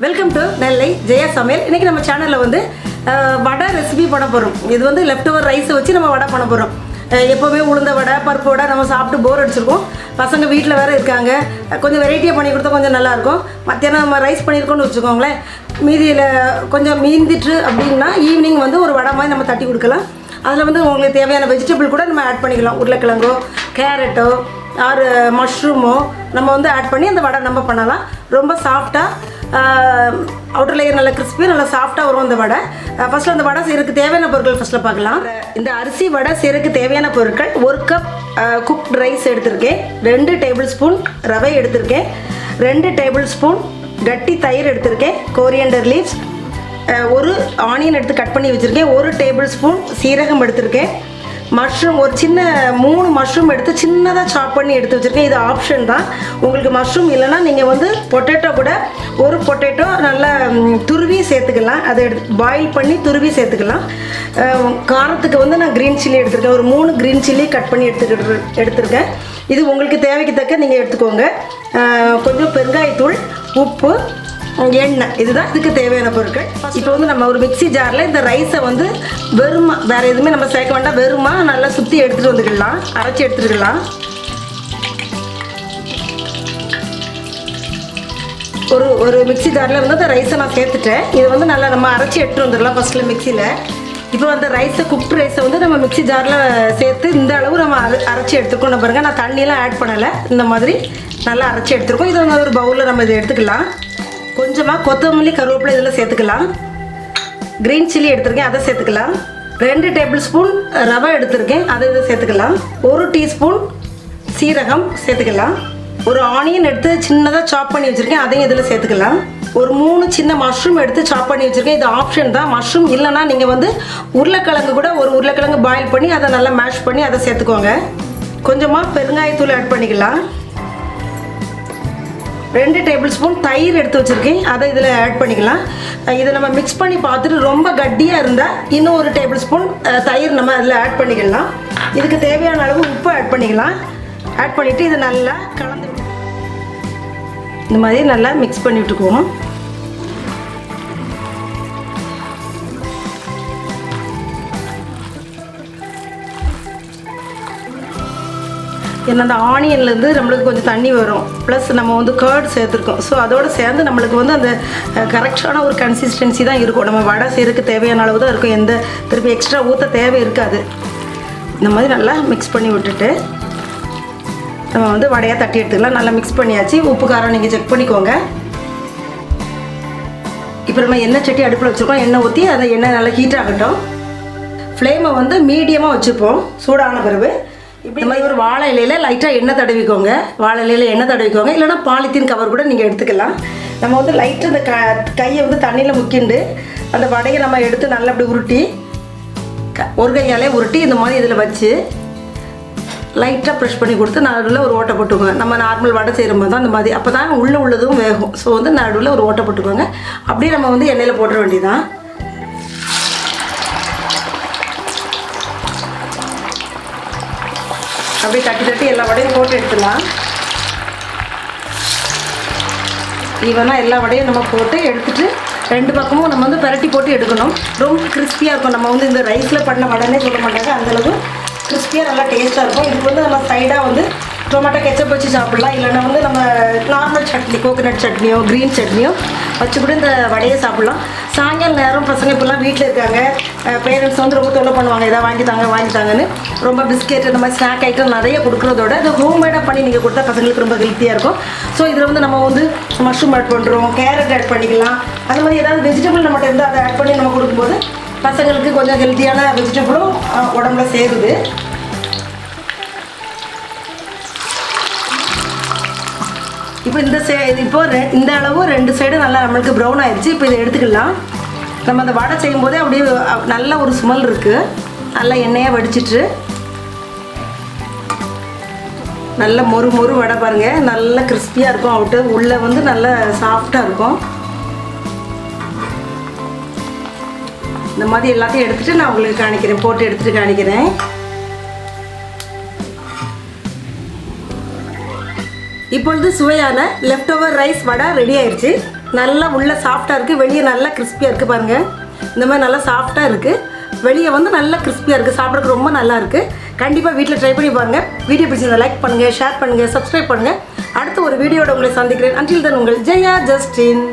Welcome to நெல்லை ஜெயா சமையல். இன்றைக்கி நம்ம சேனலில் வந்து வடை ரெசிபி பண்ண போகிறோம். இது வந்து லெஃப்ட் ஓவர் ரைஸை வச்சு நம்ம வடை பண்ண போகிறோம். எப்போவுமே உளுந்த வடை பருப்பு வடை நம்ம சாப்பிட்டு போர் அடிச்சிருக்கோம். பசங்க வீட்டில் வேறு இருக்காங்க. கொஞ்சம் வெரைட்டியாக பண்ணி கொடுத்தா கொஞ்சம் நல்லாயிருக்கும். மத்தியானம் நம்ம ரைஸ் பண்ணியிருக்கோன்னு வச்சுக்கோங்களேன். மீதியில் கொஞ்சம் மீந்திட்டு அப்படின்னா ஈவினிங் வந்து ஒரு வடை மாதிரி நம்ம தட்டி கொடுக்கலாம். அதில் வந்து உங்களுக்கு தேவையான வெஜிடபிள் கூட நம்ம ஆட் பண்ணிக்கலாம். உருளைக்கிழங்கோ கேரட்டோ ஆறு மஷ்ரூமோ நம்ம வந்து ஆட் பண்ணி அந்த வடை நம்ம பண்ணலாம். ரொம்ப சாஃப்டாக அவுட்டர் லேயர் நல்லா கிறிஸ்பியாக நல்லா சாஃப்டாக வரும் அந்த வடை. ஃபஸ்ட்டில் அந்த வடை செய்கிறதுக்கு தேவையான பொருட்கள் ஃபஸ்ட்டில் பார்க்கலாம். இந்த அரிசி வடை செய்கிறதுக்கு தேவையான பொருட்கள்: 1 கப் குக்ட் ரைஸ் எடுத்திருக்கேன், 2 டேபிள் ஸ்பூன் ரவை எடுத்திருக்கேன், 2 டேபிள் ஸ்பூன் கட்டி தயிர் எடுத்திருக்கேன், கோரியண்டர் லீவ்ஸ், ஒரு ஆனியன் எடுத்து கட் பண்ணி வச்சுருக்கேன், 1 டேபிள் ஸ்பூன் சீரகம் எடுத்திருக்கேன், மஷ்ரூம் ஒரு சின்ன 3 மஷ்ரூம் எடுத்து சின்னதாக சாப் பண்ணி எடுத்து வச்சுருக்கேன். இது ஆப்ஷன் தான். உங்களுக்கு மஷ்ரூம் இல்லைன்னா நீங்கள் வந்து பொட்டேட்டோ கூட ஒரு பொட்டேட்டோ நல்லா துருவி சேர்த்துக்கலாம். அதை பாயில் பண்ணி துருவி சேர்த்துக்கலாம். காரத்துக்கு வந்து நான் க்ரீன் சில்லி எடுத்துருக்கேன். ஒரு 3 க்ரீன் சில்லி கட் பண்ணி எடுத்துருக்கேன். இது உங்களுக்கு தேவைக்கு தக்க நீங்கள் எடுத்துக்கோங்க. கொஞ்சம் பெருங்காயத்தூள், உப்பு, எண்ணெய், இதுதான் இதுக்கு தேவையான பொருட்கள். இப்போ வந்து நம்ம ஒரு மிக்சி ஜாரில் இந்த ரைஸை வந்து வெறுமா, வேறு எதுவுமே நம்ம சேர்க்க வேண்டாம், வெறுமா நல்லா சுற்றி எடுத்துகிட்டு வந்துக்கலாம், அரைச்சி எடுத்துக்கலாம். ஒரு மிக்சி ஜாரில் வந்து அந்த ரைஸை நான் சேர்த்துட்டேன். இதை வந்து நல்லா நம்ம அரைச்சி எடுத்துகிட்டு வந்துடலாம் ஃபஸ்ட்டில் மிக்சியில். இப்போ அந்த ரைஸை குக்டு ரைஸை வந்து நம்ம மிக்சி ஜாரில் சேர்த்து இந்த அளவு நம்ம அரைச்சி எடுத்துக்கணும். பாருங்கள், நான் தண்ணியெலாம் ஆட் பண்ணலை, இந்த மாதிரி நல்லா அரைச்சி எடுத்துருக்கோம். இதை வந்து ஒரு பவுலில் நம்ம இதை எடுத்துக்கலாம். கொஞ்சமாக கொத்தமல்லி கருவேப்பிலை இதில் சேர்த்துக்கலாம். க்ரீன் சில்லி எடுத்துருக்கேன், அதை சேர்த்துக்கலாம். 2 டேபிள் ஸ்பூன் ரவை எடுத்துருக்கேன், அதை இதை சேர்த்துக்கலாம். 1 டீஸ்பூன் சீரகம் சேர்த்துக்கலாம். ஒரு ஆனியன் எடுத்து சின்னதாக சாப் பண்ணி வச்சுருக்கேன், அதையும் இதில் சேர்த்துக்கலாம். ஒரு 3 சின்ன மஷ்ரூம் எடுத்து சாப் பண்ணி வச்சுருக்கேன். இது ஆப்ஷன் தான். மஷ்ரூம் இல்லைன்னா நீங்கள் வந்து உருளைக்கிழங்கு கூட ஒரு உருளைக்கிழங்கு பாயில் பண்ணி அதை நல்லா மேஷ் பண்ணி அதை சேர்த்துக்கோங்க. கொஞ்சமாக பெருங்காயத்தூள் ஆட் பண்ணிக்கலாம். 2 டேபிள் ஸ்பூன் தயிர் எடுத்து வச்சுருக்கேன், அதை இதில் ஆட் பண்ணிக்கலாம். இதை நம்ம மிக்ஸ் பண்ணி பார்த்துட்டு ரொம்ப கட்டியாக இருந்தால் இன்னும் 1 டேபிள் ஸ்பூன் தயிர் நம்ம அதில் ஆட் பண்ணிக்கலாம். இதுக்கு தேவையான அளவு உப்பு ஆட் பண்ணிக்கலாம். ஆட் பண்ணிவிட்டு இதை நல்லா கலந்து இந்த மாதிரி நல்லா மிக்ஸ் பண்ணி விட்டுக்குவோம். ஏன்னா அந்த ஆனியன்லேருந்து நம்மளுக்கு கொஞ்சம் தண்ணி வரும், ப்ளஸ் நம்ம வந்து கர்ட் சேர்த்துருக்கோம். ஸோ அதோடு சேர்ந்து நம்மளுக்கு வந்து அந்த கரெக்டான ஒரு கன்சிஸ்டன்சி தான் இருக்கும். நம்ம வடை செய்கிறதுக்கு தேவையான அளவு தான் இருக்கும். எந்த திருப்பி எக்ஸ்ட்ரா ஊற்ற தேவை இருக்காது. இந்த மாதிரி நல்லா மிக்ஸ் பண்ணி விட்டுட்டு நம்ம வந்து வடையாக தட்டி எடுத்துக்கலாம். நல்லா மிக்ஸ் பண்ணியாச்சு. உப்பு காரம் நீங்கள் செக் பண்ணிக்கோங்க. இப்போ நம்ம எண்ணெய் சட்டி அடுப்பில் வச்சுருக்கோம். எண்ணெய் ஊற்றி அந்த எண்ணெய் நல்லா ஹீட் ஆகட்டும். ஃப்ளேமை வந்து மீடியமாக வச்சுப்போம். சூடான பிறகு இப்படி இந்த மாதிரி ஒரு வாழை இலையில் லைட்டாக எண்ணெய் தடவிக்கோங்க. வாழை இலையில் எண்ணெய் தடவிக்கோங்க, இல்லைனா பாலித்தீன் கவர் கூட நீங்கள் எடுத்துக்கலாம். நம்ம வந்து லைட்டாக இந்த கையை வந்து தண்ணியில் முக்கிண்டு அந்த வடையை நம்ம எடுத்து நல்லா அப்படி உருட்டி ஒரு கையாலே உருட்டி இந்த மாதிரி இதில் வச்சு லைட்டாக ப்ரெஷ் பண்ணி கொடுத்து நடுவில் ஒரு ஓட்டை போட்டுக்கோங்க. நம்ம நார்மல் வடை செய்கிற மாதிரி தான் அந்த மாதிரி, அப்போ தான் உள்ளதும் வேகும். ஸோ வந்து நடுவில் ஒரு ஓட்டை போட்டுக்கோங்க. அப்படியே நம்ம வந்து எண்ணெயில் போட்டுற வேண்டியதான். அப்படியே தட்டி தட்டி எல்லா வடையும் போட்டு எடுத்துடலாம். ஈவனாக எல்லா வடையும் நம்ம போட்டு எடுத்துகிட்டு 2 பக்கமும் நம்ம வந்து பரட்டி போட்டு எடுக்கணும். ரொம்ப கிறிஸ்பியாக இருக்கும். நம்ம வந்து இந்த ரைஸில் பண்ண வடைனே சொல்ல மாட்டாங்க, அந்தளவு கிறிஸ்பியாக நல்லா டேஸ்ட்டாக இருக்கும். இதுக்கு வந்து நம்ம சைடாக வந்து டொமேட்டோ கெச்சப் வச்சு சாப்பிட்லாம், இல்லைன்னா வந்து நம்ம நார்மல் சட்னி, கோகோனட் சட்னியோ க்ரீன் சட்னியோ வச்சு கூட இந்த வடையை சாப்பிட்லாம். சாயங்கால நேரம் பசங்க இப்போல்லாம் வீட்டில் இருக்காங்க, பேரண்ட்ஸ் வந்து ரொம்ப தொல்லை பண்ணுவாங்க, எதாவது வாங்கித்தாங்கன்னு. ரொம்ப பிஸ்கெட் இந்த மாதிரி ஸ்நாக் ஐட்டம் நிறைய கொடுக்குறதோட இது ஹோம்மேடாக பண்ணி நீங்கள் கொடுத்தா பசங்களுக்கு ரொம்ப ஹெல்த்தியாக இருக்கும். ஸோ இதில் வந்து நம்ம வந்து மஷ்ரூம் ஆட் பண்ணுறோம், கேரட் ஆட் பண்ணிக்கலாம். அந்த மாதிரி ஏதாவது வெஜிடபிள் நம்மகிட்ட இருந்தால் அதை ஆட் பண்ணி நம்ம கொடுக்கும்போது பசங்களுக்கு கொஞ்சம் ஹெல்த்தியான வெஜிடபிளும் உடம்புல சேருது. இப்போ இந்த அளவு 2 சைடும் நல்லா நம்மளுக்கு ப்ரௌன் ஆயிடுச்சு. இப்போ இதை எடுத்துக்கலாம். நம்ம அந்த வடை செய்யும்போதே அப்படியே நல்ல ஒரு ஸ்மெல் இருக்குது. நல்லா எண்ணெயாக வடிச்சிட்டு நல்ல மொறு வடை பாருங்கள், நல்ல கிறிஸ்பியாக இருக்கும். அவுட்டு உள்ளே வந்து நல்ல சாஃப்டாக இருக்கும். இந்த மாதிரி எல்லாத்தையும் எடுத்துகிட்டு நான் உங்களுக்கு காணிக்கிறேன், போட்டு எடுத்துகிட்டு காணிக்கிறேன். இப்பொழுது சுவையான லெஃப்ட் ஓவர் ரைஸ் வடை ரெடி ஆயிடுச்சு. நல்லா உள்ளே சாஃப்டாக இருக்குது, வெளியே நல்லா கிறிஸ்பியாக இருக்குது பாருங்கள். இந்த மாதிரி நல்லா சாஃப்டாக இருக்குது, வெளியே வந்து நல்லா கிறிஸ்பியாக இருக்குது, சாப்பிட்றதுக்கு ரொம்ப நல்லா இருக்குது. கண்டிப்பாக வீட்டில் ட்ரை பண்ணி பாருங்கள். வீடியோ பிடிச்சிருந்தா லைக் பண்ணுங்கள், ஷேர் பண்ணுங்கள், சப்ஸ்கிரைப் பண்ணுங்கள். அடுத்த ஒரு வீடியோட உங்களை சந்திக்கிறேன். அன்டில் தென் உங்கள் ஜெயா ஜஸ்டின்.